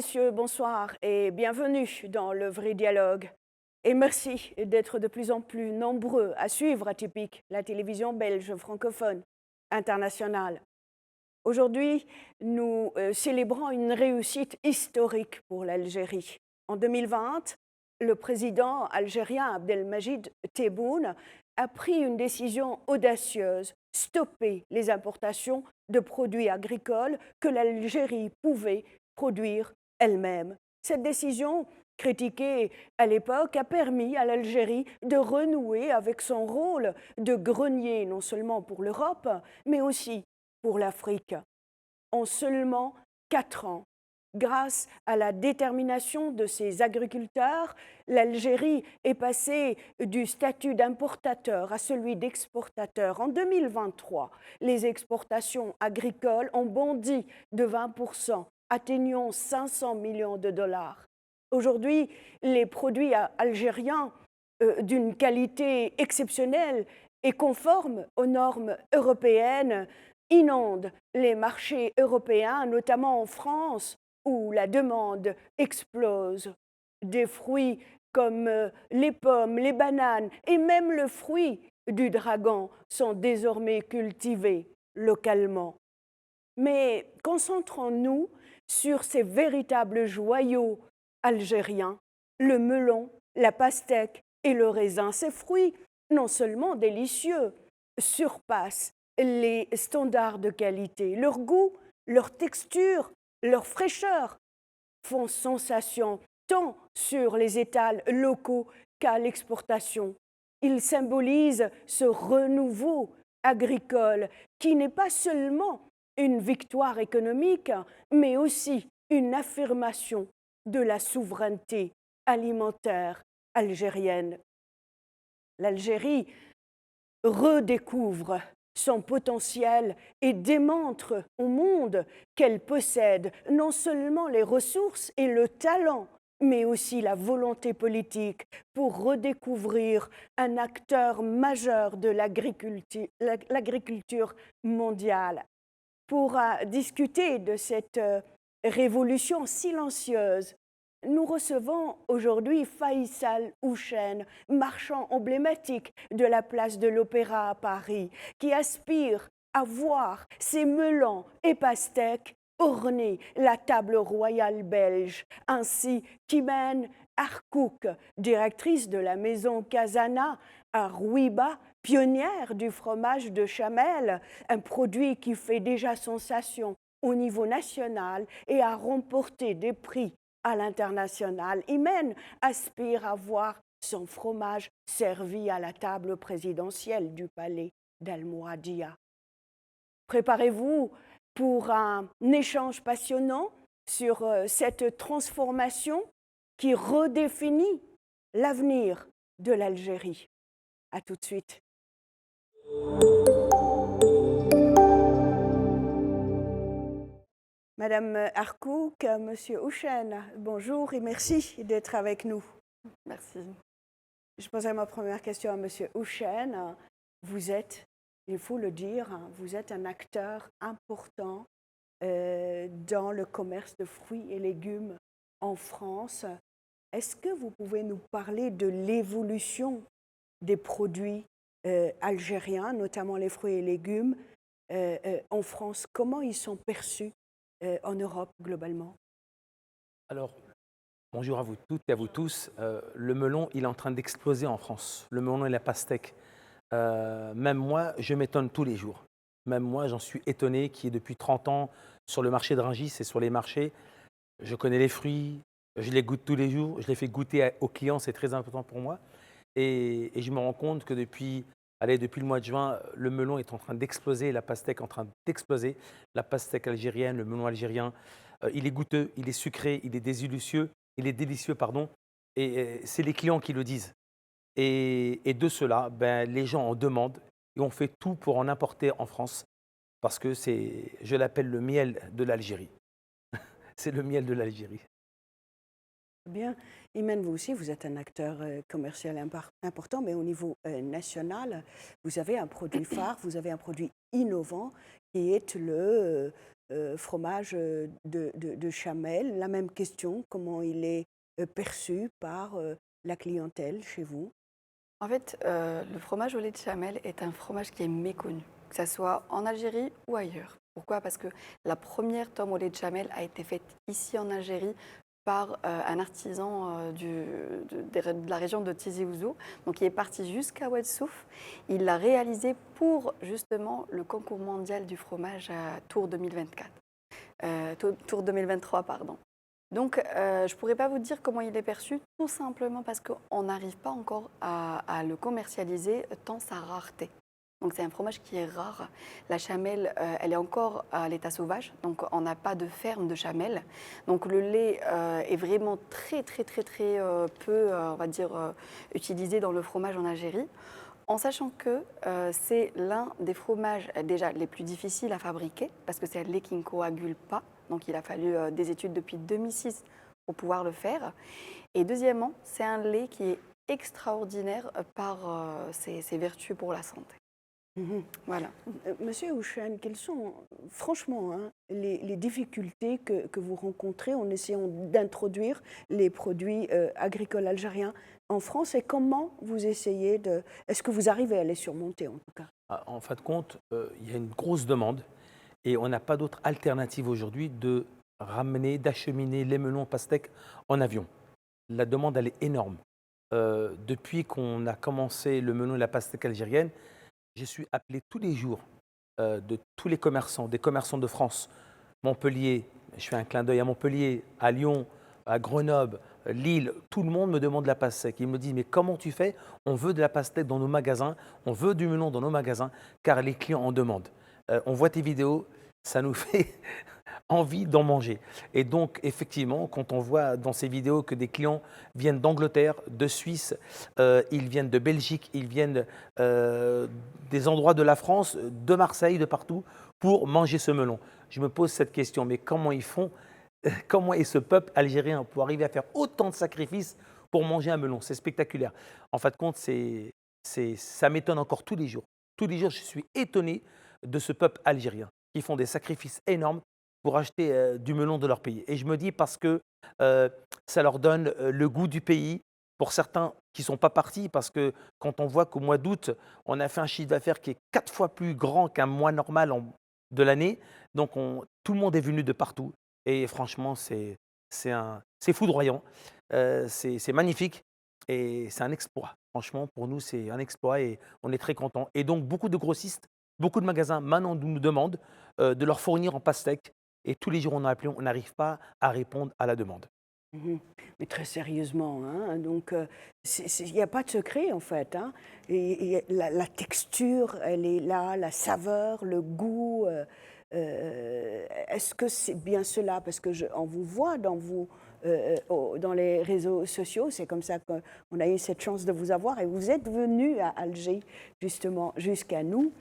Messieurs, bonsoir et bienvenue dans le vrai dialogue. Et merci d'être de plus en plus nombreux à suivre Atypique, la télévision belge francophone internationale. Aujourd'hui, nous célébrons une réussite historique pour l'Algérie. En 2020, le président algérien Abdelmajid Tebboune a pris une décision audacieuse, stopper les importations de produits agricoles que l'Algérie pouvait produire elle-même. Cette décision, critiquée à l'époque, a permis à l'Algérie de renouer avec son rôle de grenier, non seulement pour l'Europe, mais aussi pour l'Afrique. En seulement 4 ans, grâce à la détermination de ses agriculteurs, l'Algérie est passée du statut d'importateur à celui d'exportateur. En 2023, les exportations agricoles ont bondi de 20%, atteignant 500 millions de dollars. Aujourd'hui, les produits algériens d'une qualité exceptionnelle et conforme aux normes européennes inondent les marchés européens, notamment en France, où la demande explose. Des fruits comme les pommes, les bananes et même le fruit du dragon sont désormais cultivés localement. Mais concentrons-nous sur ces véritables joyaux algériens, le melon, la pastèque et le raisin. Ces fruits, non seulement délicieux, surpassent les standards de qualité. Leur goût, leur texture, leur fraîcheur font sensation tant sur les étals locaux qu'à l'exportation. Ils symbolisent ce renouveau agricole qui n'est pas seulement une victoire économique, mais aussi une affirmation de la souveraineté alimentaire algérienne. L'Algérie redécouvre son potentiel et démontre au monde qu'elle possède non seulement les ressources et le talent, mais aussi la volonté politique pour redécouvrir un acteur majeur de l'agriculture mondiale. Pour discuter de cette révolution silencieuse, nous recevons aujourd'hui Faisal Houchen, marchand emblématique de la place de l'Opéra à Paris, qui aspire à voir ses melons et pastèques orner la table royale belge, ainsi qu'Imen Harkouk, directrice de la maison Casana à Rouiba, pionnière du fromage de Chamel, un produit qui fait déjà sensation au niveau national et a remporté des prix à l'international. Imen aspire à voir son fromage servi à la table présidentielle du palais d'Almohadia. Préparez-vous pour un échange passionnant sur cette transformation qui redéfinit l'avenir de l'Algérie. À tout de suite. Madame Harkouk, Monsieur Houchen, bonjour et merci d'être avec nous. Merci. Je poserai ma première question à Monsieur Houchen. Vous êtes, il faut le dire, vous êtes un acteur important dans le commerce de fruits et légumes en France. Est-ce que vous pouvez nous parler de l'évolution des produits algériens, notamment les fruits et légumes, en France? Comment ils sont perçus en Europe globalement? Alors, bonjour à vous toutes et à vous tous. Le melon, il est en train d'exploser en France. Le melon et la pastèque. Même moi, je m'étonne tous les jours. Même moi, j'en suis étonné qui est depuis 30 ans sur le marché de Rungis et sur les marchés. Je connais les fruits, je les goûte tous les jours, je les fais goûter aux clients, c'est très important pour moi. Et je me rends compte que depuis le mois de juin, le melon est en train d'exploser, la pastèque est en train d'exploser. La pastèque algérienne, le melon algérien, il est goûteux, il est sucré, il est délicieux, pardon. Et c'est les clients qui le disent. Et de cela, ben, les gens en demandent et on fait tout pour en importer en France parce que je l'appelle le miel de l'Algérie. C'est le miel de l'Algérie. Bien. Imen, vous aussi, vous êtes un acteur commercial important, mais au niveau national, vous avez un produit phare, vous avez un produit innovant qui est fromage de Chamel. La même question, comment il est perçu par la clientèle chez vous? En fait, le fromage au lait de Chamel est un fromage qui est méconnu, que ça soit en Algérie ou ailleurs. Pourquoi? Parce que la première tome au lait de Chamel a été faite ici en Algérie par un artisan de la région de Tizi Ouzou. Donc il est parti jusqu'à Oued-Souf. Il l'a réalisé pour justement le concours mondial du fromage à Tours 2024. Tour 2023, pardon. Donc, je ne pourrais pas vous dire comment il est perçu, tout simplement parce qu'on n'arrive pas encore à le commercialiser tant sa rareté. Donc, c'est un fromage qui est rare. La chamelle, elle est encore à l'état sauvage, donc on n'a pas de ferme de chamelle. Donc, le lait est vraiment très peu, on va dire, utilisé dans le fromage en Algérie. En sachant que c'est l'un des fromages déjà les plus difficiles à fabriquer parce que c'est un lait qui ne coagule pas. Donc il a fallu des études depuis 2006 pour pouvoir le faire. Et deuxièmement, c'est un lait qui est extraordinaire par ses vertus pour la santé. Mhm. Voilà. Monsieur Houchen, quelles sont franchement hein, les difficultés que vous rencontrez en essayant d'introduire les produits agricoles algériens en France et comment vous essayez de... Est-ce que vous arrivez à les surmonter en tout cas? En fin de compte, il y a une grosse demande et on n'a pas d'autre alternative aujourd'hui de ramener, d'acheminer les melons pastèques en avion. La demande, elle est énorme. Depuis qu'on a commencé le melon et la pastèque algérienne, je suis appelé tous les jours de tous les commerçants, des commerçants de France, Montpellier, je fais un clin d'œil à Montpellier, à Lyon, à Grenoble, Lille, tout le monde me demande de la pastèque. Ils me disent, mais comment tu fais? On veut de la pastèque dans nos magasins, on veut du melon dans nos magasins, car les clients en demandent. On voit tes vidéos, ça nous fait envie d'en manger. Et donc, effectivement, quand on voit dans ces vidéos que des clients viennent d'Angleterre, de Suisse, ils viennent de Belgique, ils viennent des endroits de la France, de Marseille, de partout, pour manger ce melon. Je me pose cette question, mais comment ils font? Comment est ce peuple algérien pour arriver à faire autant de sacrifices pour manger un melon? C'est spectaculaire. En fin de compte, ça m'étonne encore tous les jours. Tous les jours, je suis étonné de ce peuple algérien qui font des sacrifices énormes pour acheter du melon de leur pays. Et je me dis parce que ça leur donne le goût du pays. Pour certains qui ne sont pas partis, parce que quand on voit qu'au mois d'août, on a fait un chiffre d'affaires qui est 4 fois plus grand qu'un mois normal de l'année, donc tout le monde est venu de partout. Et franchement, c'est foudroyant, c'est magnifique et c'est un exploit. Franchement, pour nous, c'est un exploit et on est très contents. Et donc, beaucoup de grossistes, beaucoup de magasins maintenant nous demandent de leur fournir en pastèque. Et tous les jours, on a appelé, on n'arrive pas à répondre à la demande. Mhm. Mais très sérieusement, hein, donc il n'y a pas de secret en fait. Hein, et la texture, elle est là, la saveur, le goût. Est-ce que c'est bien cela? Parce que on vous voit dans les réseaux sociaux, c'est comme ça qu'on a eu cette chance de vous avoir et vous êtes venu à Alger justement jusqu'à nous.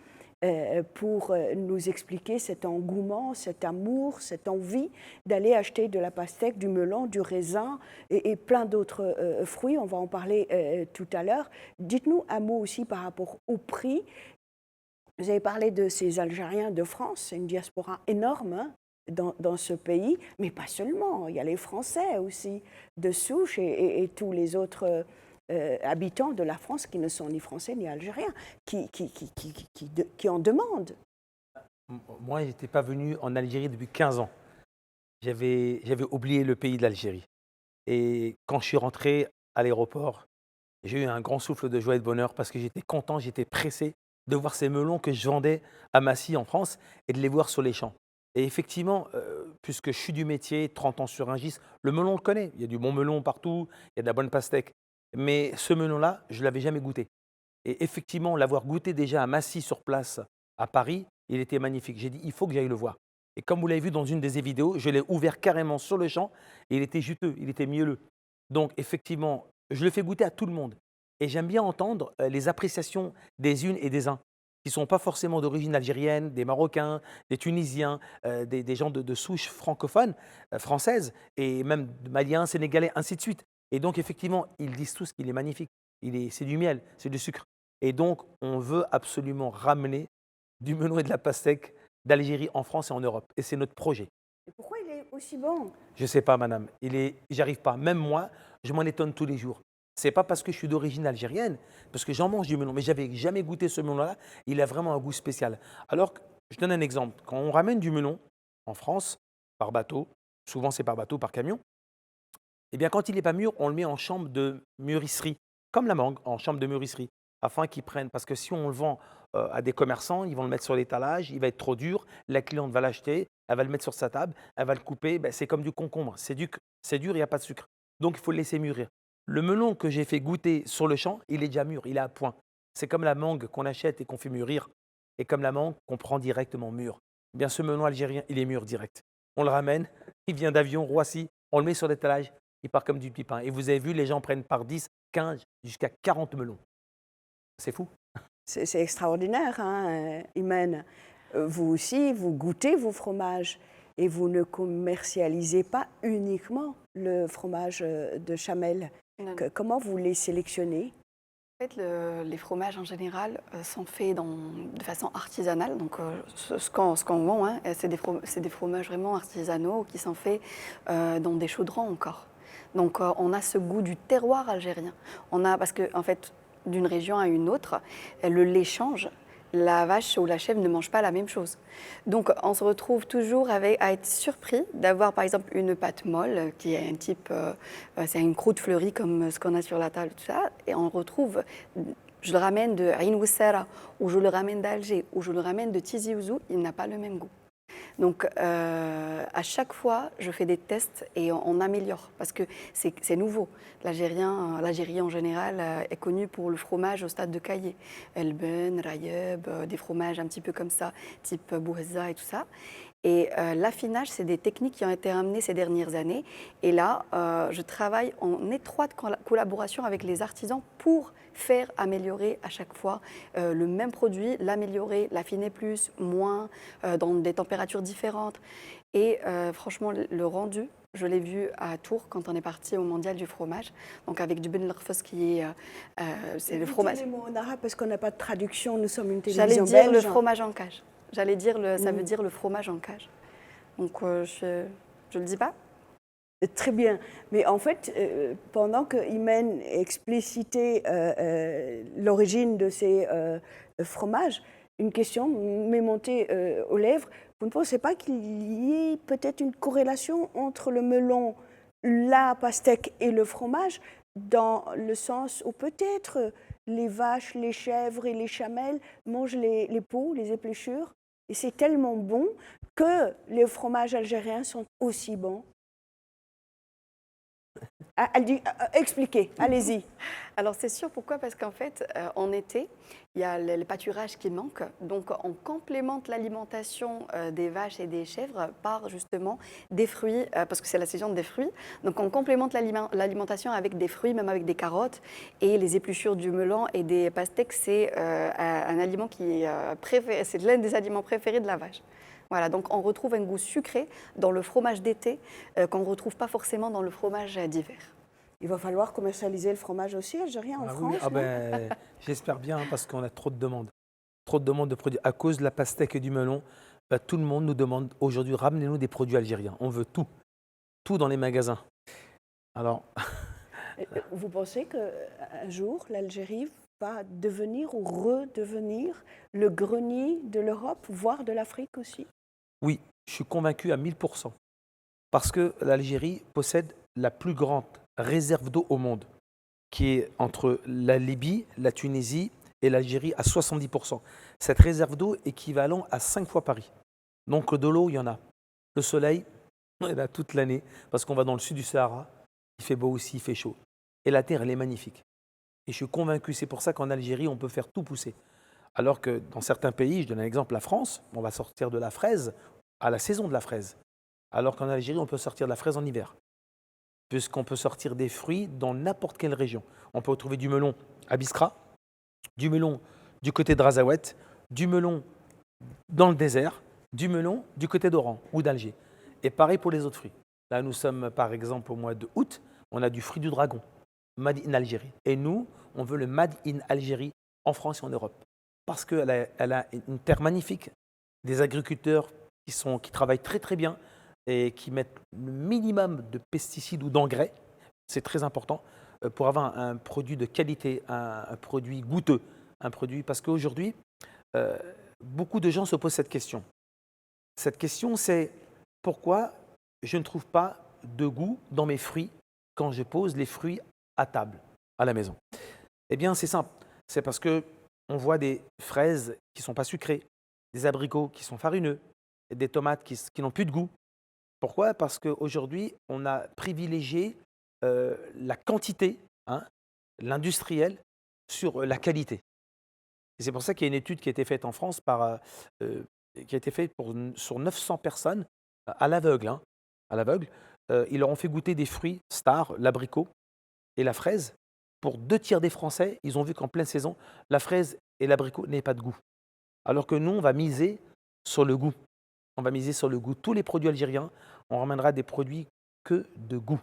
Pour nous expliquer cet engouement, cet amour, cette envie d'aller acheter de la pastèque, du melon, du raisin et plein d'autres fruits. On va en parler tout à l'heure. Dites-nous un mot aussi par rapport au prix. Vous avez parlé de ces Algériens de France, c'est une diaspora énorme hein, dans ce pays, mais pas seulement. Il y a les Français aussi de souche et tous les autres habitants de la France qui ne sont ni français ni algériens, qui en demandent. Moi, je n'étais pas venu en Algérie depuis 15 ans. J'avais oublié le pays de l'Algérie. Et quand je suis rentré à l'aéroport, j'ai eu un grand souffle de joie et de bonheur parce que j'étais content, j'étais pressé de voir ces melons que je vendais à Massy en France et de les voir sur les champs. Et effectivement, puisque je suis du métier, 30 ans sur Rungis, le melon on le connaît. Il y a du bon melon partout, il y a de la bonne pastèque. Mais ce melon-là, je ne l'avais jamais goûté. Et effectivement, l'avoir goûté déjà à Massy sur place, à Paris, il était magnifique. J'ai dit, il faut que j'aille le voir. Et comme vous l'avez vu dans une des vidéos, je l'ai ouvert carrément sur le champ et il était juteux, il était mielleux. Donc effectivement, je le fais goûter à tout le monde. Et j'aime bien entendre les appréciations des unes et des uns, qui ne sont pas forcément d'origine algérienne, des Marocains, des Tunisiens, des gens de souche francophone, française, et même Maliens, Sénégalais, ainsi de suite. Et donc effectivement, ils disent tous qu'il est magnifique. C'est du miel, c'est du sucre. Et donc, on veut absolument ramener du melon et de la pastèque d'Algérie en France et en Europe. Et c'est notre projet. Et pourquoi il est aussi bon? Je ne sais pas, madame. J'arrive pas. Même moi, je m'en étonne tous les jours. C'est pas parce que je suis d'origine algérienne, parce que j'en mange du melon, mais j'avais jamais goûté ce melon-là. Il a vraiment un goût spécial. Alors, je donne un exemple. Quand on ramène du melon en France, par bateau, souvent c'est par bateau, par camion, eh bien, quand il n'est pas mûr, on le met en chambre de mûrisserie, comme la mangue, en chambre de mûrisserie, afin qu'ils prennent. Parce que si on le vend à des commerçants, ils vont le mettre sur l'étalage, il va être trop dur, la cliente va l'acheter, elle va le mettre sur sa table, elle va le couper, ben, c'est comme du concombre, c'est dur, il n'y a pas de sucre. Donc, il faut le laisser mûrir. Le melon que j'ai fait goûter sur le champ, il est déjà mûr, il est à point. C'est comme la mangue qu'on achète et qu'on fait mûrir, et comme la mangue qu'on prend directement mûr. Eh bien, ce melon algérien, il est mûr direct. On le ramène, il vient d'avion, Roissy, on le met sur l'étalage, il part comme du petit pain. Et vous avez vu, les gens prennent par 10, 15, jusqu'à 40 melons. C'est fou. C'est extraordinaire, hein, Imen. Vous aussi, vous goûtez vos fromages et vous ne commercialisez pas uniquement le fromage de Chamel. Non, non. Comment vous les sélectionnez? En fait, les fromages en général sont faits de façon artisanale. Donc, ce qu'on vend, hein, c'est des fromages vraiment artisanaux qui sont faits dans des chaudrons encore. Donc, on a ce goût du terroir algérien. Parce que, en fait, d'une région à une autre, le lait change. La vache ou la chèvre ne mange pas la même chose. Donc, on se retrouve toujours à être surpris d'avoir, par exemple, une pâte molle qui est un type, c'est une croûte fleurie comme ce qu'on a sur la table, tout ça, et on retrouve, je le ramène de Ain Oussara, ou je le ramène d'Alger, ou je le ramène de Tizi Ouzou, il n'a pas le même goût. Donc, à chaque fois, je fais des tests et on améliore parce que c'est nouveau. L'Algérie en général est connue pour le fromage au stade de caillé. Elben, Rayeb, des fromages un petit peu comme ça, type Bouhezza et tout ça. Et l'affinage, c'est des techniques qui ont été ramenées ces dernières années. Et là, je travaille en étroite collaboration avec les artisans pour faire améliorer à chaque fois le même produit, l'améliorer, l'affiner plus, moins, dans des températures différentes. Et franchement, le rendu, je l'ai vu à Tours quand on est parti au Mondial du fromage, donc avec du Ben Lrfos qui est c'est le fromage. Dites les mots en arabe parce qu'on n'a pas de traduction, nous sommes une J'allais télévision dire belge. le fromage en cage. J'allais dire, ça veut dire le fromage en cage. Donc je le dis pas. Très bien. Mais en fait, pendant que Imen explicitait l'origine de ces fromages, une question m'est montée aux lèvres. Vous ne pensez pas qu'il y ait peut-être une corrélation entre le melon, la pastèque et le fromage, dans le sens où peut-être les vaches, les chèvres et les chamelles mangent les peaux, les épluchures, et c'est tellement bon que les fromages algériens sont aussi bons? Expliquez, allez-y. Alors c'est sûr, pourquoi? Parce qu'en fait, en été, il y a le pâturage qui manque. Donc on complémente l'alimentation des vaches et des chèvres par justement des fruits, parce que c'est la saison des fruits. Donc on complémente l'alimentation avec des fruits, même avec des carottes. Et les épluchures du melon et des pastèques, c'est un aliment qui est préféré, c'est l'un des aliments préférés de la vache. Voilà, donc on retrouve un goût sucré dans le fromage d'été qu'on ne retrouve pas forcément dans le fromage d'hiver. Il va falloir commercialiser le fromage aussi algérien en France. Oui, j'espère bien, parce qu'on a trop de demandes. Trop de demandes de produits. À cause de la pastèque et du melon, tout le monde nous demande aujourd'hui, ramenez-nous des produits algériens. On veut tout. Tout dans les magasins. Alors, vous pensez qu'un jour, l'Algérie va devenir ou redevenir le grenier de l'Europe, voire de l'Afrique aussi? oui, je suis convaincu à 1000%. Parce que l'Algérie possède la plus grande réserve d'eau au monde, qui est entre la Libye, la Tunisie et l'Algérie à 70%. Cette réserve d'eau équivalent à 5 fois Paris. Donc de l'eau, il y en a. Le soleil, on est là toute l'année, parce qu'on va dans le sud du Sahara, il fait beau aussi, il fait chaud. Et la terre, elle est magnifique. Et je suis convaincu, c'est pour ça qu'en Algérie, on peut faire tout pousser. Alors que dans certains pays, je donne un exemple, la France, on va sortir de la fraise à la saison de la fraise. Alors qu'en Algérie, on peut sortir de la fraise en hiver. Puisqu'on peut sortir des fruits dans n'importe quelle région. On peut retrouver du melon à Biskra, du melon du côté de Razaouet, du melon dans le désert, du melon du côté d'Oran ou d'Alger. Et pareil pour les autres fruits. Là, nous sommes par exemple au mois d'août, on a du fruit du dragon, Made in Algérie. Et nous, on veut le Made in Algérie en France et en Europe. Parce qu'elle a une terre magnifique, des agriculteurs qui travaillent très très bien et qui mettent le minimum de pesticides ou d'engrais. C'est très important pour avoir un produit de qualité, un produit goûteux, un produit parce qu'aujourd'hui, euh, beaucoup de gens se posent cette question. Cette question, c'est pourquoi je ne trouve pas de goût dans mes fruits quand je pose les fruits à table, à la maison. Eh bien, c'est simple. C'est parce que on voit des fraises qui ne sont pas sucrées, des abricots qui sont farineux, et des tomates qui n'ont plus de goût. Pourquoi? Parce qu'aujourd'hui, on a privilégié la quantité, hein, l'industriel, sur la qualité. Et c'est pour ça qu'il y a une étude qui a été faite en France qui a été faite sur 900 personnes à l'aveugle. Hein, à l'aveugle. Ils leur ont fait goûter des fruits stars, l'abricot et la fraise. Pour 2 tiers des Français, ils ont vu qu'en pleine saison, la fraise et l'abricot n'avaient pas de goût. Alors que nous, on va miser sur le goût. On va miser sur le goût. Tous les produits algériens, on ramènera des produits que de goût.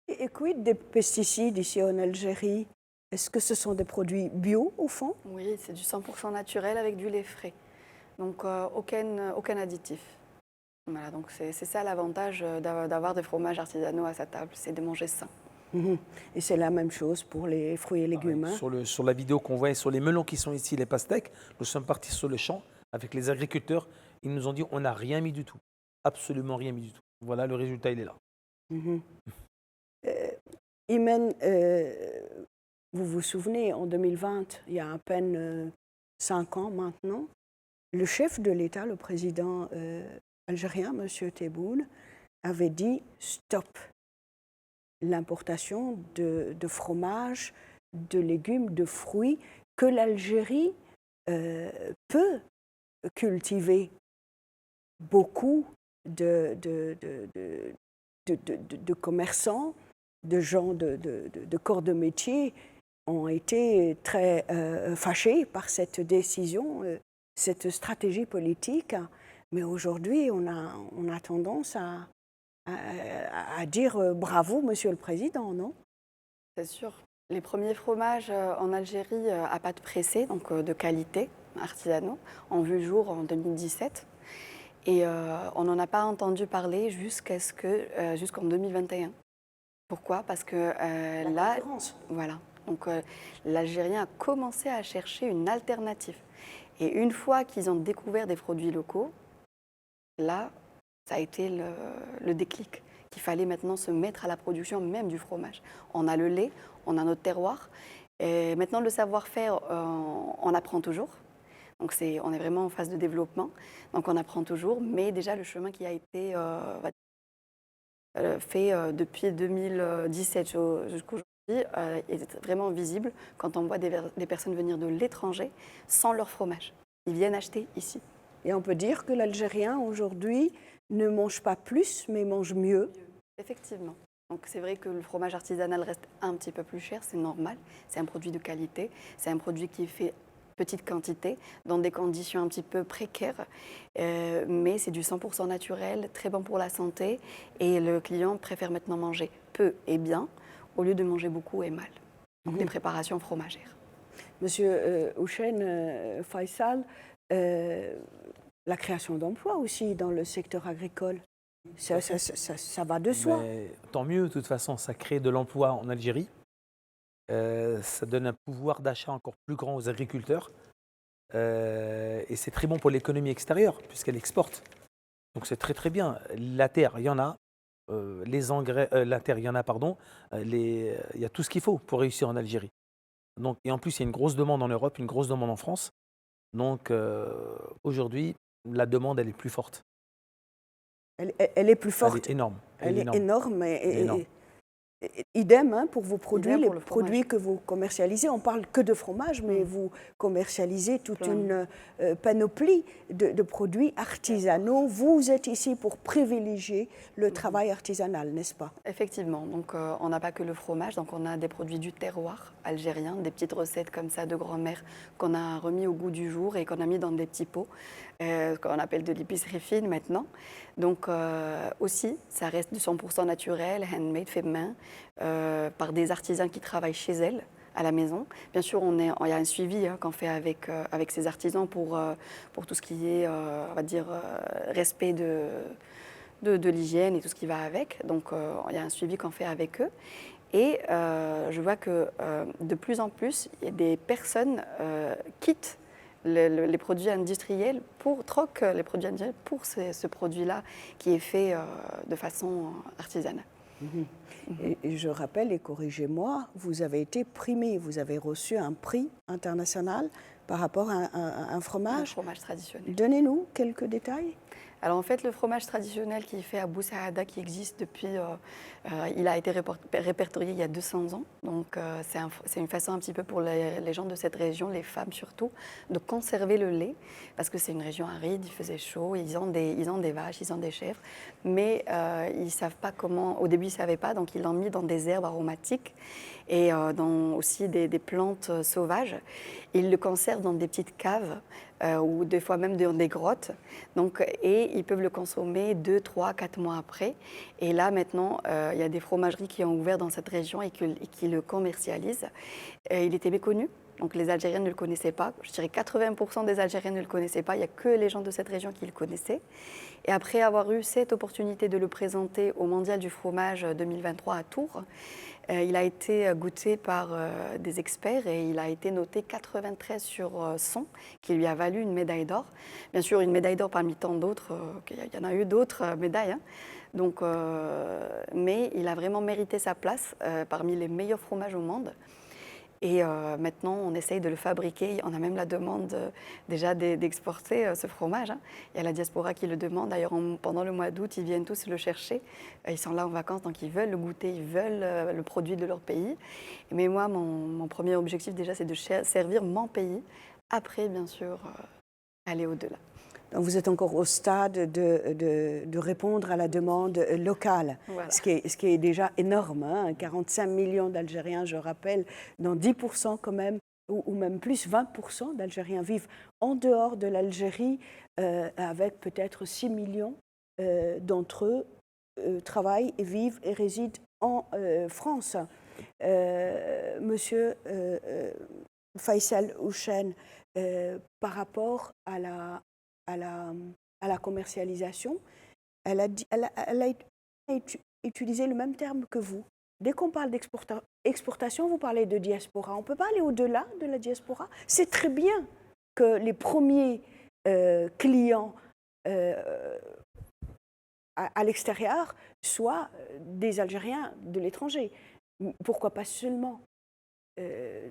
Et quid des pesticides ici en Algérie? Est-ce que ce sont des produits bio au fond? Oui, c'est du 100% naturel avec du lait frais. Donc aucun additif. Voilà, donc c'est ça l'avantage d'avoir des fromages artisanaux à sa table, c'est de manger sain. Mhm. Et c'est la même chose pour les fruits et légumes. Hein? Sur la vidéo qu'on voit sur les melons qui sont ici, les pastèques, nous sommes partis sur le champ avec les agriculteurs. Ils nous ont dit on n'a rien mis du tout. Absolument rien mis du tout. Voilà, le résultat, il est là. Mhm. Imen, vous vous souvenez, en 2020, il y a à peine 5 ans maintenant, le chef de l'État, le président algérien, M. Tebboune, avait dit stop l'importation de fromage, de légumes, de fruits que l'Algérie peut cultiver. Beaucoup de commerçants, de gens de corps de métier ont été très fâchés par cette décision, cette stratégie politique. Mais aujourd'hui, on a tendance à dire bravo, Monsieur le Président, non? C'est sûr. Les premiers fromages en Algérie à pâte pressée, donc de qualité, artisanaux, ont vu le jour en 2017. Et on n'en a pas entendu parler jusqu'en 2021. Pourquoi? Parce que là, voilà. Donc l'Algérien a commencé à chercher une alternative. Et une fois qu'ils ont découvert des produits locaux, là, ça a été le déclic, qu'il fallait maintenant se mettre à la production même du fromage. On a le lait, on a notre terroir. Et maintenant, le savoir-faire, on apprend toujours. Donc on est vraiment en phase de développement, donc on apprend toujours, mais déjà le chemin qui a été fait depuis 2017 jusqu'aujourd'hui est vraiment visible quand on voit des personnes venir de l'étranger sans leur fromage. Ils viennent acheter ici. Et on peut dire que l'Algérien aujourd'hui ne mange pas plus, mais mange mieux. Effectivement. Donc c'est vrai que le fromage artisanal reste un petit peu plus cher, c'est normal. C'est un produit de qualité, c'est un produit qui est fait petite quantité, dans des conditions un petit peu précaires, mais c'est du 100% naturel, très bon pour la santé, et le client préfère maintenant manger peu et bien, au lieu de manger beaucoup et mal. Donc des préparations fromagères. Monsieur Houchen Faisal, la création d'emplois aussi dans le secteur agricole, ça va de soi. Mais tant mieux, de toute façon, ça crée de l'emploi en Algérie. Ça donne un pouvoir d'achat encore plus grand aux agriculteurs. Et c'est très bon pour l'économie extérieure, puisqu'elle exporte. Donc c'est très très bien. La terre, il y en a. Les engrais, la terre, il y en a, pardon. Il y a tout ce qu'il faut pour réussir en Algérie. Donc, et en plus, il y a une grosse demande en Europe, une grosse demande en France. Donc aujourd'hui, la demande, elle est plus forte. Elle est plus forte. Elle est énorme. Elle est énorme. Énorme. Idem hein, pour vos produits, Idem pour les le produits que vous commercialisez. On parle que de fromage, mais vous commercialisez toute une panoplie de produits artisanaux. Vous êtes ici pour privilégier le travail artisanal, n'est-ce pas? Effectivement, donc on n'a pas que le fromage, donc on a des produits du terroir algérien, des petites recettes comme ça de grand-mère qu'on a remis au goût du jour et qu'on a mis dans des petits pots, qu'on appelle de l'épicerie fine maintenant. Donc aussi, ça reste du 100% naturel, handmade, fait main, par des artisans qui travaillent chez elles, à la maison. Bien sûr, il y a un suivi qu'on fait avec ces artisans pour tout ce qui est, on va dire, respect de l'hygiène et tout ce qui va avec. Donc, il y a un suivi qu'on fait avec eux. Et je vois que de plus en plus, il y a des personnes quittent les produits industriels troquent les produits industriels pour ce produit-là qui est fait de façon artisanale. Et je rappelle, et corrigez-moi, vous avez été primé, vous avez reçu un prix international par rapport à un fromage. Un fromage traditionnel. Donnez-nous quelques détails. Alors en fait, le fromage traditionnel qui est fait à Bousaada, qui existe depuis, il a été répertorié il y a 200 ans. Donc c'est une façon un petit peu pour les gens de cette région, les femmes surtout, de conserver le lait, parce que c'est une région aride, il faisait chaud, ils ont des vaches, ils ont des chèvres, mais ils ne savent pas comment, au début ils ne savaient pas, donc ils l'ont mis dans des herbes aromatiques et dans aussi des plantes sauvages. Ils le conservent dans des petites caves ou des fois même dans des grottes. Donc, et ils peuvent le consommer 2, 3, 4 mois après. Et là, maintenant, il y a des fromageries qui ont ouvert dans cette région et qui le commercialisent. Il était méconnu. Donc les Algériens ne le connaissaient pas. Je dirais 80% des Algériens ne le connaissaient pas. Il n'y a que les gens de cette région qui le connaissaient. Et après avoir eu cette opportunité de le présenter au Mondial du fromage 2023 à Tours, il a été goûté par des experts et il a été noté 93 sur 100, qui lui a valu une médaille d'or. Bien sûr, une médaille d'or parmi tant d'autres, il y en a eu d'autres médailles. Donc, mais il a vraiment mérité sa place parmi les meilleurs fromages au monde. Et maintenant, on essaye de le fabriquer. On a même la demande déjà d'exporter ce fromage. Il y a la diaspora qui le demande. D'ailleurs, pendant le mois d'août, ils viennent tous le chercher. Ils sont là en vacances, donc ils veulent le goûter, ils veulent le produit de leur pays. Mais moi, mon premier objectif déjà, c'est de servir mon pays. Après, bien sûr, aller au-delà. Donc vous êtes encore au stade de répondre à la demande locale, Voilà. ce qui est déjà énorme. 45 millions d'Algériens, je rappelle, dans 10% quand même, ou même plus, 20% d'Algériens vivent en dehors de l'Algérie, avec peut-être 6 millions d'entre eux travaillent et vivent et résident en France. Monsieur Faisal Houchen, par rapport à la commercialisation, elle a utilisé le même terme que vous. Dès qu'on parle d'exportation, vous parlez de diaspora. On ne peut pas aller au-delà de la diaspora. C'est très bien que les premiers clients à l'extérieur soient des Algériens de l'étranger. Pourquoi pas seulement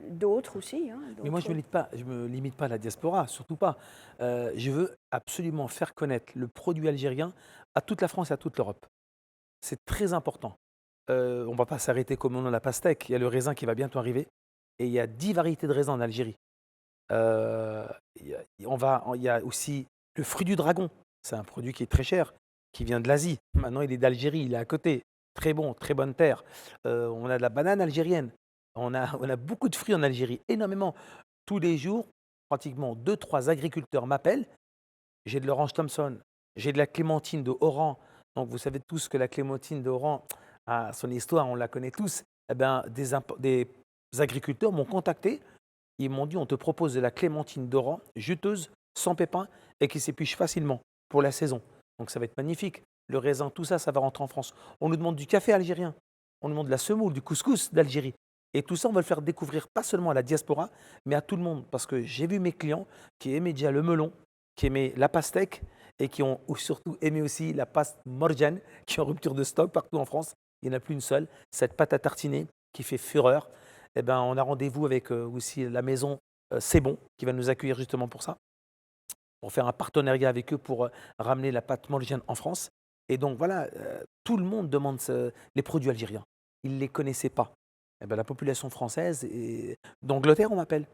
d'autres aussi. Mais moi, je ne me limite pas à la diaspora, surtout pas. Je veux absolument faire connaître le produit algérien à toute la France et à toute l'Europe. C'est très important. On ne va pas s'arrêter comme on a la pastèque. Il y a le raisin qui va bientôt arriver. Et il y a 10 variétés de raisins en Algérie. Il y a aussi le fruit du dragon. C'est un produit qui est très cher, qui vient de l'Asie. Maintenant, il est d'Algérie, il est à côté. Très bon, très bonne terre. On a de la banane algérienne. On a beaucoup de fruits en Algérie, énormément. Tous les jours, pratiquement 2-3 agriculteurs m'appellent. J'ai de l'orange Thompson, j'ai de la clémentine de Oran. Donc vous savez tous que la clémentine d'Oran a son histoire, on la connaît tous. Eh ben, des agriculteurs m'ont contacté. Ils m'ont dit, on te propose de la clémentine d'Oran, juteuse, sans pépins et qui s'épluche facilement pour la saison. Donc ça va être magnifique. Le raisin, tout ça, ça va rentrer en France. On nous demande du café algérien. On nous demande de la semoule, du couscous d'Algérie. Et tout ça, on va le faire découvrir pas seulement à la diaspora, mais à tout le monde. Parce que j'ai vu mes clients qui aimaient déjà le melon, qui aimaient la pastèque et qui ont surtout aimé aussi la pâte morjane, qui est en rupture de stock partout en France. Il n'y en a plus une seule. Cette pâte à tartiner qui fait fureur. Eh ben, on a rendez-vous avec aussi la maison C'est Bon, qui va nous accueillir justement pour ça, pour faire un partenariat avec eux pour ramener la pâte morjane en France. Et donc voilà, tout le monde demande les produits algériens. Ils ne les connaissaient pas. Eh ben, la population française, d'Angleterre, on m'appelle.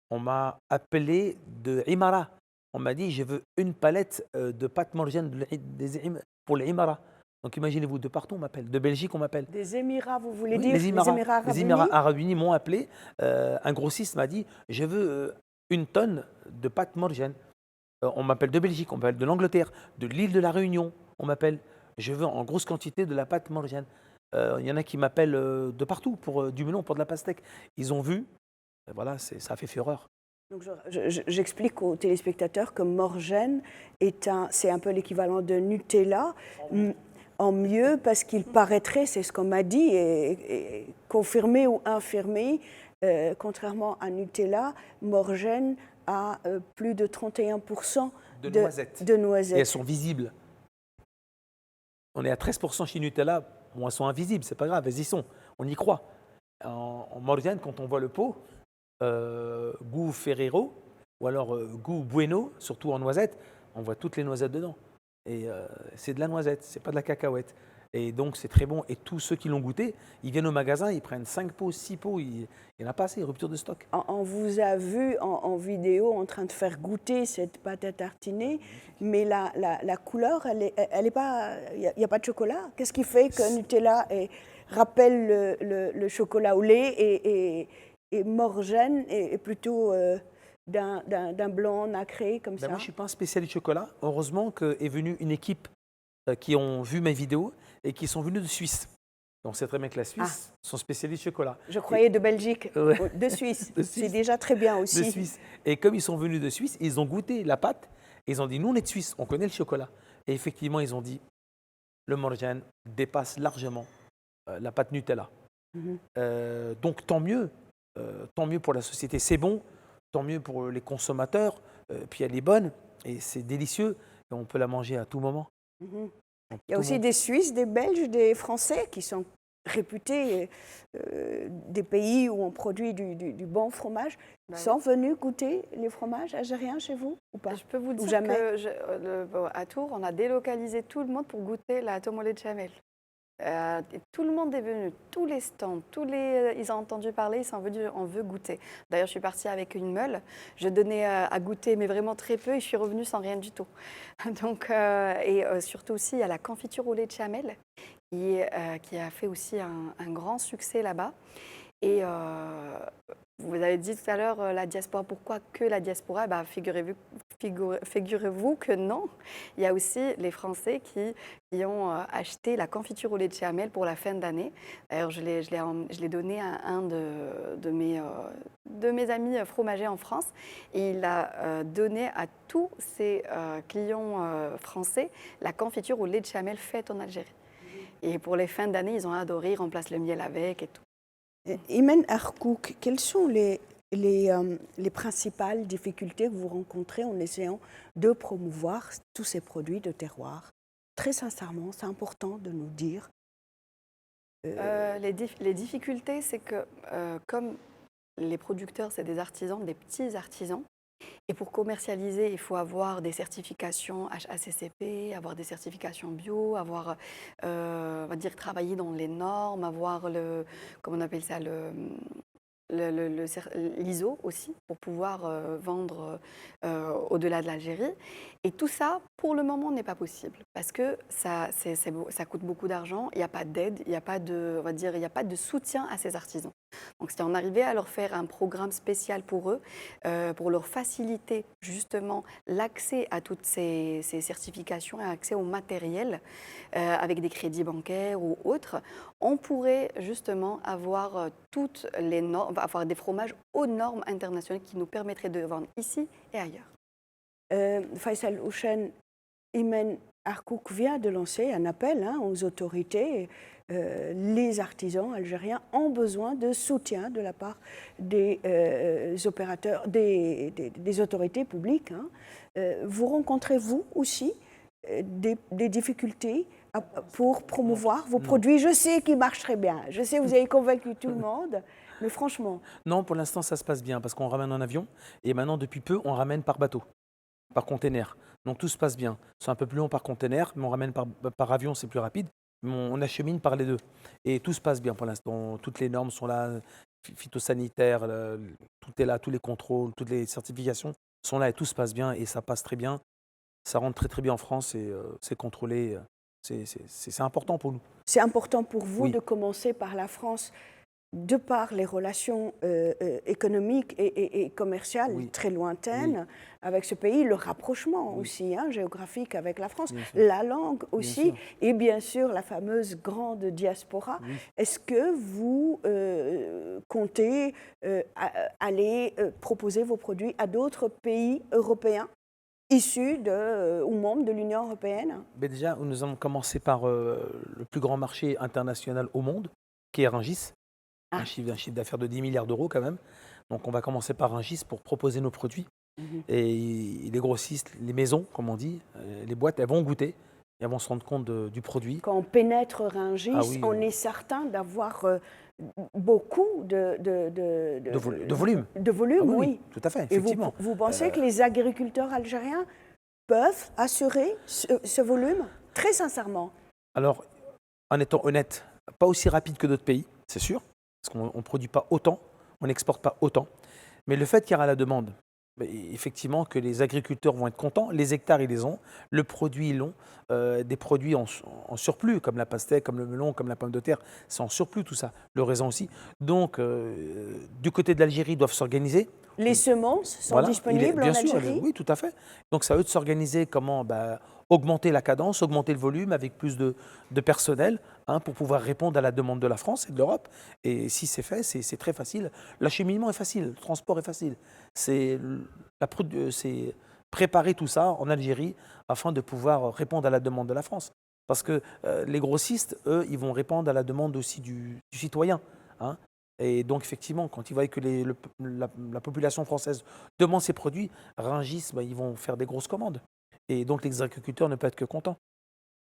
On m'a appelé de Imara. On m'a dit, je veux une palette de pâte morjane pour les Imara. Donc imaginez-vous, de partout on m'appelle. De Belgique, on m'appelle. Des Émirats, vous voulez Oui, dire les Émirats Arabes les Unis. Émirats Arabes Unis m'ont appelé. Un grossiste m'a dit, je veux une tonne de pâte morjane. On m'appelle de Belgique, on m'appelle de l'Angleterre, de l'île de la Réunion. On m'appelle, je veux en grosse quantité de la pâte morjane. Il y en a qui m'appellent de partout pour du melon, pour de la pastèque. Ils ont vu, voilà, ça a fait fureur. Donc j'explique aux téléspectateurs que Morgène c'est un peu l'équivalent de Nutella, en mieux parce qu'il paraîtrait, c'est ce qu'on m'a dit, et confirmé ou infirmé, contrairement à Nutella, Morgène a plus de 31% De noisettes. de Et noisettes. elles sont visibles. On est à 13% chez Nutella. Bon, elles sont invisibles, c'est pas grave, elles y sont. On y croit. En Morgane, quand on voit le pot, goût Ferrero, ou alors goût Bueno, surtout en noisettes, on voit toutes les noisettes dedans. Et c'est de la noisette, c'est pas de la cacahuète. Et donc c'est très bon. Et tous ceux qui l'ont goûté, ils viennent au magasin, ils prennent 5 pots, 6 pots, il n'y en a pas assez, rupture de stock. On vous a vu en vidéo en train de faire goûter cette pâte à tartiner, mais la couleur, elle est pas, il n'y a pas de chocolat. Qu'est-ce qui fait que Nutella rappelle le chocolat au lait et Morgène est plutôt d'un blanc nacré comme ça? Moi, je ne suis pas un spécialiste chocolat. Heureusement qu'est venue une équipe qui ont vu mes vidéos et qui sont venus de Suisse. On sait très bien que la Suisse sont spécialistes chocolat. Je croyais de Belgique, Ouais. de Suisse. De Suisse. C'est déjà très bien aussi. De Suisse. Et comme ils sont venus de Suisse, ils ont goûté la pâte et ils ont dit, nous on est de Suisse, on connaît le chocolat. Et effectivement, ils ont dit, le Morgane dépasse largement la pâte Nutella. Donc tant mieux pour la société. C'est bon, tant mieux pour les consommateurs. Puis elle est bonne et c'est délicieux. Et on peut la manger à tout moment. Il y a aussi des Suisses, des Belges, des Français qui sont réputés des pays où on produit du bon fromage, sont venus goûter les fromages algériens chez vous ou pas? Je peux vous dire jamais. qu'à Tours, on a délocalisé tout le monde pour goûter la tome au lait de Chamel. Et tout le monde est venu, tous les stands, ils ont entendu parler, ils sont venus, on veut goûter. D'ailleurs, je suis partie avec une meule, je donnais à goûter, mais vraiment très peu, et je suis revenue sans rien du tout. Donc, surtout aussi, il y a la confiture au lait de Chamel, qui a fait aussi un grand succès là-bas. Et vous avez dit tout à l'heure la diaspora, pourquoi que la diaspora? Figurez-vous que non. Il y a aussi les Français qui ont acheté la confiture au lait de Chamel pour la fin d'année. D'ailleurs, je l'ai donné à un de mes amis fromagers en France. Et il a donné à tous ses clients français la confiture au lait de Chamel faite en Algérie. Et pour les fins d'année, ils ont adoré, ils remplacent le miel avec et tout. Imen Arkouk, quelles sont les principales difficultés que vous rencontrez en essayant de promouvoir tous ces produits de terroir? Très sincèrement, c'est important de nous dire. Les difficultés, c'est que comme les producteurs, c'est des artisans, des petits artisans, et pour commercialiser, il faut avoir des certifications HACCP, avoir des certifications bio, avoir, on va dire, travailler dans les normes, avoir comment on appelle ça, l'ISO aussi, pour pouvoir vendre au-delà de l'Algérie. Et tout ça, pour le moment, n'est pas possible, parce que ça coûte beaucoup d'argent, il n'y a pas d'aide, il n'y a pas de, on va dire, il n'y a pas de soutien à ces artisans. Donc, si on arrivait à leur faire un programme spécial pour eux, pour leur faciliter justement l'accès à toutes ces certifications et accès au matériel avec des crédits bancaires ou autres, on pourrait justement avoir toutes les normes, avoir des fromages aux normes internationales qui nous permettraient de vendre ici et ailleurs. Faisal Houchen, Imen Arkouk vient de lancer un appel aux autorités. Les artisans algériens ont besoin de soutien de la part des opérateurs, des autorités publiques. Vous rencontrez, vous aussi, des difficultés pour promouvoir vos produits? Je sais qu'ils marchent très bien. Je sais que vous avez convaincu tout le monde. Mais franchement... Non, pour l'instant, ça se passe bien parce qu'on ramène en avion et maintenant, depuis peu, on ramène par bateau, par container. Donc tout se passe bien. C'est un peu plus long par container, mais on ramène par avion, c'est plus rapide. Mais on achemine par les deux. Et tout se passe bien pour l'instant. Toutes les normes sont là, phytosanitaires, tout est là, tous les contrôles, toutes les certifications sont là et tout se passe bien et ça passe très bien. Ça rentre très très bien en France et c'est contrôlé. C'est important pour nous. C'est important pour vous Oui. de commencer par la France. de par les relations économiques et commerciales Oui, très lointaines avec ce pays, le rapprochement oui, aussi géographique avec la France, bien sûr, la langue bien aussi, sûr, et bien sûr la fameuse grande diaspora. oui. Est-ce que vous comptez aller proposer vos produits à d'autres pays européens issus ou membres de l'Union européenne? Mais déjà, nous allons commencer par le plus grand marché international au monde, qui est Rungis, Ah. un chiffre d'affaires de 10 milliards d'euros quand même. Donc on va commencer par Rungis pour proposer nos produits. Mhm. Et les grossistes, les maisons, comme on dit, les boîtes, elles vont goûter et elles vont se rendre compte du produit. Quand on pénètre Ah Rungis, oui, on est certain d'avoir beaucoup de volume. de Ah volume, oui, oui, oui. tout à fait, Et effectivement. vous pensez que les agriculteurs algériens peuvent assurer ce volume? Très sincèrement. Alors, en étant honnête, pas aussi rapide que d'autres pays, c'est sûr, parce qu'on ne produit pas autant, on n'exporte pas autant. Mais le fait qu'il y aura la demande, effectivement, que les agriculteurs vont être contents, les hectares, ils les ont, le produit, ils l'ont, des produits en surplus, comme la pastèque, comme le melon, comme la pomme de terre, c'est en surplus tout ça, le raisin aussi. Donc, du côté de l'Algérie, ils doivent s'organiser. Les semences sont Voilà, disponibles bien en sûr, Algérie? oui, tout à fait. Donc, c'est à eux de s'organiser comment augmenter la cadence, augmenter le volume avec plus de personnel pour pouvoir répondre à la demande de la France et de l'Europe. Et si c'est fait, c'est très facile. L'acheminement est facile, le transport est facile. C'est préparer tout ça en Algérie afin de pouvoir répondre à la demande de la France. Parce que les grossistes, eux, ils vont répondre à la demande aussi du citoyen. hein. Et donc, effectivement, quand ils voient que la population française demande ces produits, Rungis, ils vont faire des grosses commandes. Et donc, les agriculteurs ne peuvent être que contents.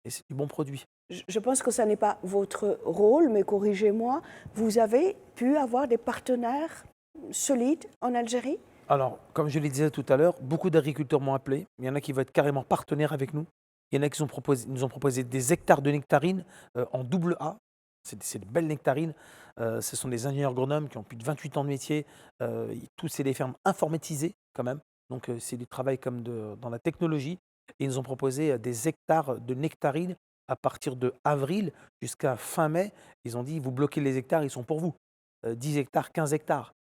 Et c'est du bon produit. Je pense que ce n'est pas votre rôle, mais corrigez-moi. Vous avez pu avoir des partenaires solides en Algérie? Alors, comme je le disais tout à l'heure, beaucoup d'agriculteurs m'ont appelé. Il y en a qui vont être carrément partenaires avec nous. Il y en a qui nous ont proposé des hectares de nectarines en double A. C'est de belles nectarines. Ce sont des ingénieurs agronomes qui ont plus de 28 ans de métier. Tous, c'est des fermes informatisées quand même. Donc, c'est du travail comme dans la technologie. Et ils nous ont proposé des hectares de nectarines à partir de avril jusqu'à fin mai. Ils ont dit, vous bloquez les hectares, ils sont pour vous. 10 hectares, 15 hectares.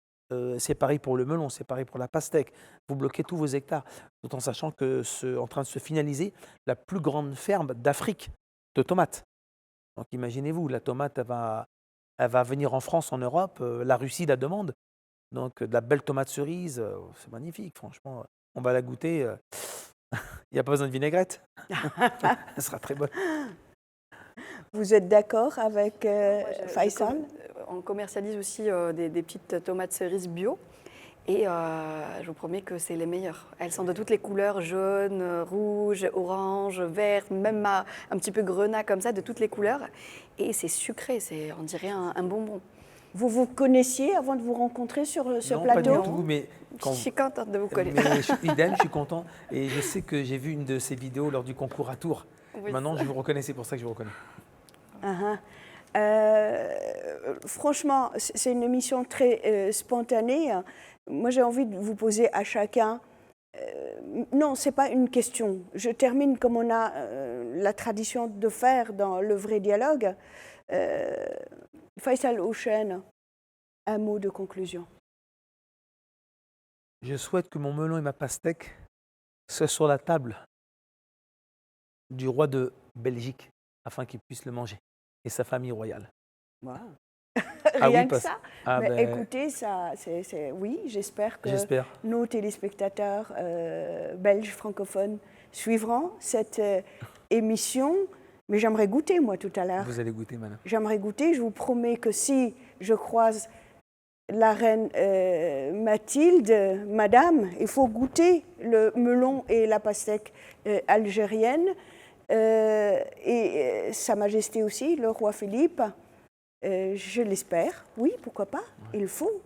C'est pareil pour le melon, c'est pareil pour la pastèque. Vous bloquez tous vos hectares, tout en sachant que en train de se finaliser la plus grande ferme d'Afrique de tomates. Donc imaginez-vous, la tomate, elle va venir en France, en Europe, la Russie la demande. Donc de la belle tomate cerise, c'est magnifique, franchement. On va la goûter, il n'y a pas besoin de vinaigrette. Elle sera très bonne. Vous êtes d'accord avec Faisal? On commercialise aussi des petites tomates cerises bio. Et je vous promets que c'est les meilleures. Elles sont de toutes les couleurs, jaune, rouge, orange, vert, même un petit peu grenat comme ça, de toutes les couleurs. Et c'est sucré, on dirait un bonbon. Vous vous connaissiez avant de vous rencontrer sur ce Non, pas plateau? du tout, mais Je suis contente de vous connaître. mais idem, je suis content. Et je sais que j'ai vu une de ces vidéos lors du concours à Tours. Oui, Maintenant, je vous reconnais, c'est pour ça que je vous reconnais. Uh-huh. Franchement, c'est une émission très spontanée. Moi, j'ai envie de vous poser à chacun. Non, ce n'est pas une question. Je termine comme on a la tradition de faire dans le vrai dialogue. Faisal Houchen, un mot de conclusion. Je souhaite que mon melon et ma pastèque soient sur la table du roi de Belgique afin qu'il puisse le manger et sa famille royale. Wow. Ah Rien oui, que ça. Ah Mais ben, écoutez, ça, oui, j'espère que j'espère. nos téléspectateurs belges francophones suivront cette émission. Mais j'aimerais goûter, moi, tout à l'heure. Vous allez goûter, madame. J'aimerais goûter. Je vous promets que si je croise la reine Mathilde, madame, il faut goûter le melon et la pastèque algérienne. Et Sa Majesté aussi, le roi Philippe. Je l'espère, oui, pourquoi pas. Il faut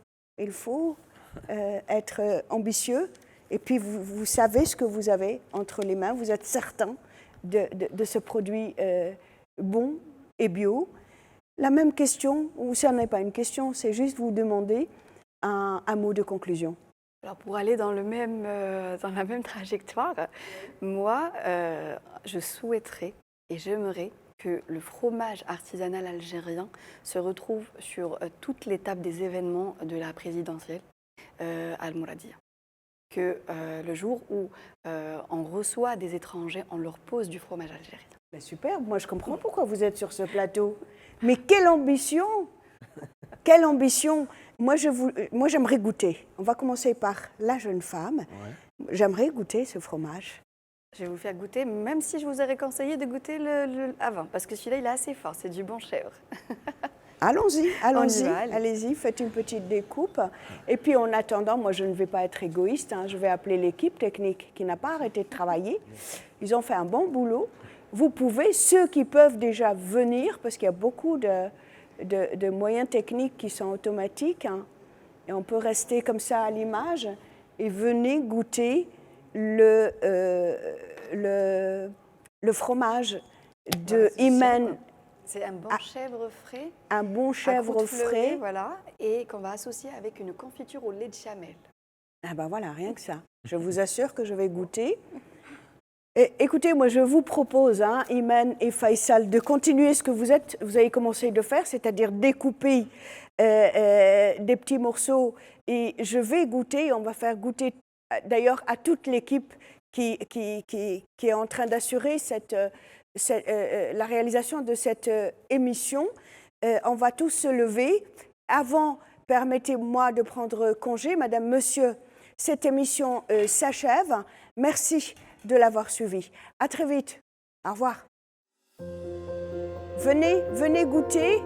être ambitieux. Et puis, vous savez ce que vous avez entre les mains. Vous êtes certain de ce produit bon et bio. La même question, ou ça n'est pas une question, c'est juste vous demander un mot de conclusion. Alors pour aller dans la même trajectoire, moi, je souhaiterais et j'aimerais que le fromage artisanal algérien se retrouve sur toute l'étape des événements de la présidentielle Al-Mouradia. Que le jour où on reçoit des étrangers, on leur pose du fromage algérien. Ben super, moi je comprends pourquoi vous êtes sur ce plateau. Mais quelle ambition! Quelle ambition! Moi j'aimerais goûter. On va commencer par la jeune femme. Ouais. J'aimerais goûter ce fromage. Je vais vous faire goûter, même si je vous aurais conseillé de goûter le avant, parce que celui-là il est assez fort, c'est du bon chèvre. Allons-y, allez-y, faites une petite découpe. Et puis en attendant, moi je ne vais pas être égoïste, hein, je vais appeler l'équipe technique qui n'a pas arrêté de travailler. Ils ont fait un bon boulot. Vous pouvez, ceux qui peuvent déjà venir, parce qu'il y a beaucoup de moyens techniques qui sont automatiques, hein, et on peut rester comme ça à l'image, et venez goûter le fromage de Imen. C'est un bon chèvre frais. Un bon chèvre frais. Voilà, et qu'on va associer avec une confiture au lait de chamel. Ah ben voilà, rien que ça. Je vous assure que je vais goûter. Et, écoutez, moi je vous propose, hein, Imen et Faisal, de continuer ce que vous avez commencé de faire, c'est-à-dire découper des petits morceaux. Et je vais goûter, on va faire goûter d'ailleurs à toute l'équipe qui est en train d'assurer la réalisation de cette émission. On va tous se lever. Avant, permettez-moi de prendre congé. Madame, Monsieur, cette émission s'achève. Merci de l'avoir suivi. À très vite. Au revoir. Venez goûter.